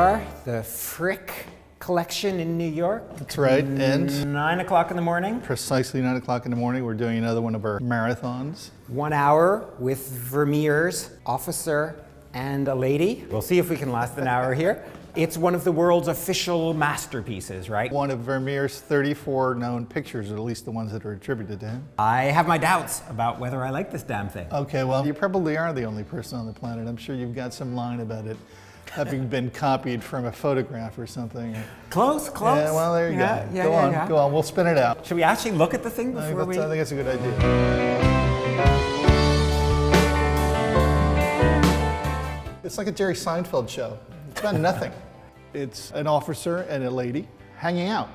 are, the Frick collection in New York. That's right, and 9 o'clock in the morning. precisely 9 o'clock in the morning, we're doing another one of our marathons. 1 hour with Vermeer's Officer and a Lady. We'll see if we can last an hour here. It's one of the world's official masterpieces, right? One of Vermeer's 34 known pictures, or at least the ones that are attributed to him. I have my doubts about whether I like this damn thing. Okay, well, you probably are the only person on the planet. I'm sure you've got some line about it having been copied from a photograph or something. Close. Yeah, well, there you go. Go on, we'll spin it out. Should we actually look at the thing before I think that's a good idea. It's like a Jerry Seinfeld show. It's about nothing. It's an officer and a lady hanging out.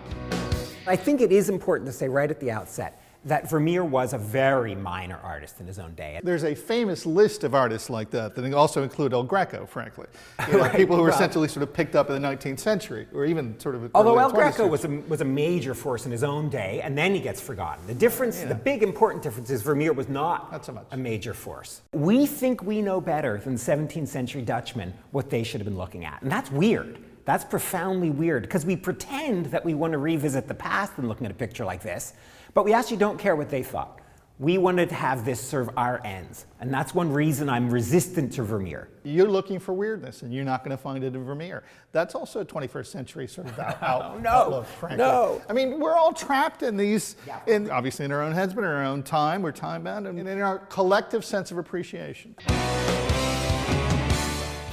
I think it is important to say right at the outset that Vermeer was a very minor artist in his own day. There's a famous list of artists like that also include El Greco, frankly. Right, people who were essentially sort of picked up in the 19th century, or even sort of although early El 20th Greco century. was a major force in his own day, and then he gets forgotten. The difference, the big important difference is Vermeer was not so much a major force. We think we know better than 17th century Dutchmen what they should have been looking at, and that's weird. That's profoundly weird, because we pretend that we want to revisit the past when looking at a picture like this, but we actually don't care what they thought. We wanted to have this serve our ends, and that's one reason I'm resistant to Vermeer. You're looking for weirdness, and you're not going to find it in Vermeer. That's also a 21st century sort of outlook, frankly. No. I mean, we're all trapped in these, obviously in our own heads, but in our own time. We're time-bound, and in our collective sense of appreciation.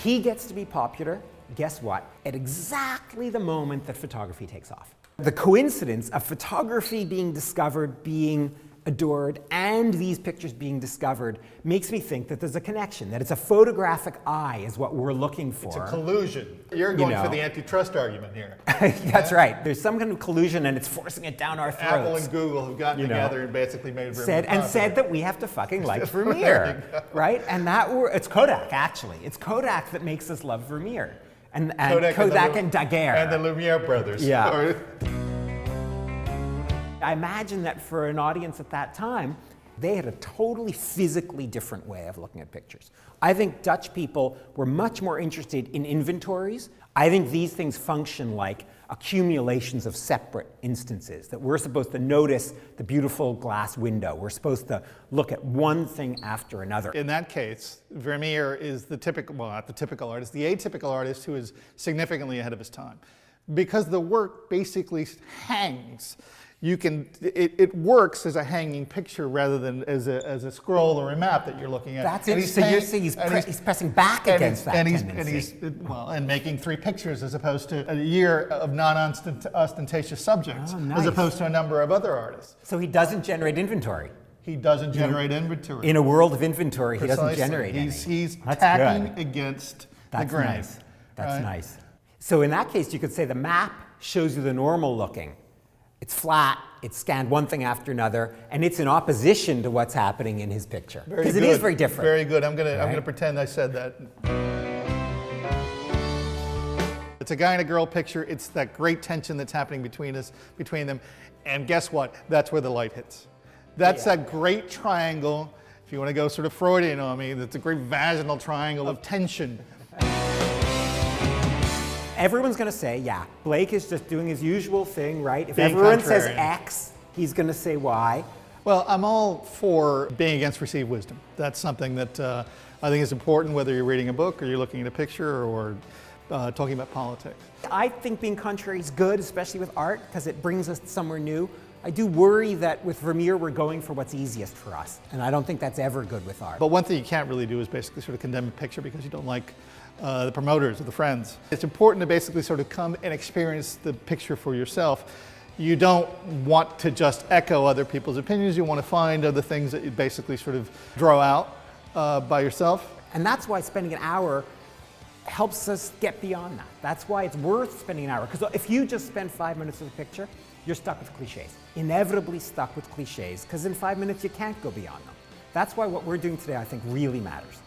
He gets to be popular, guess what? At exactly the moment that photography takes off. The coincidence of photography being discovered, being adored, and these pictures being discovered makes me think that there's a connection, that it's a photographic eye is what we're looking for. It's a collusion. You're going for the antitrust argument here. That's right. There's some kind of collusion and it's forcing it down our throats. Apple and Google have gotten together and basically made Vermeer said that we have to fucking like Vermeer, right? And it's Kodak, actually. It's Kodak that makes us love Vermeer. And Kodak and Daguerre. And the Lumiere brothers. Yeah. I imagine that for an audience at that time, they had a totally physically different way of looking at pictures. I think Dutch people were much more interested in inventories. I think these things function like accumulations of separate instances, that we're supposed to notice the beautiful glass window. We're supposed to look at one thing after another. In that case, Vermeer is the typical, well, not the typical artist, the atypical artist who is significantly ahead of his time. Because the work basically hangs. It works as a hanging picture rather than as a scroll or a map that you're looking at. That's it. So you're saying he's pressing back against that tendency. And making 3 pictures as opposed to a year of non-ostentatious subjects, as opposed to a number of other artists. So he doesn't generate inventory. He doesn't generate inventory. In a world of inventory, Precisely. he doesn't generate any. He's tacking against the grain. Nice. That's nice. So in that case, you could say the map shows you the normal looking. It's flat, it's scanned one thing after another, and it's in opposition to what's happening in his picture. Because it is very different. Very good. I'm gonna pretend I said that. It's a guy and a girl picture. It's that great tension that's happening between them. And guess what? That's where the light hits. That's that great triangle. If you want to go sort of Freudian on me, that's a great vaginal triangle of tension. Everyone's going to say, yeah, Blake is just doing his usual thing, right? If everyone says X, he's going to say Y. Well, I'm all for being against received wisdom. That's something that I think is important, whether you're reading a book or you're looking at a picture or talking about politics. I think being contrary is good, especially with art, because it brings us somewhere new. I do worry that with Vermeer, we're going for what's easiest for us, and I don't think that's ever good with art. But one thing you can't really do is basically sort of condemn a picture because you don't like the promoters or the friends. It's important to basically sort of come and experience the picture for yourself. You don't want to just echo other people's opinions. You want to find other things that you basically sort of draw out by yourself. And that's why spending an hour helps us get beyond that. That's why it's worth spending an hour. Because if you just spend 5 minutes with a picture, you're stuck with cliches. Inevitably stuck with cliches, because in 5 minutes you can't go beyond them. That's why what we're doing today, I think, really matters.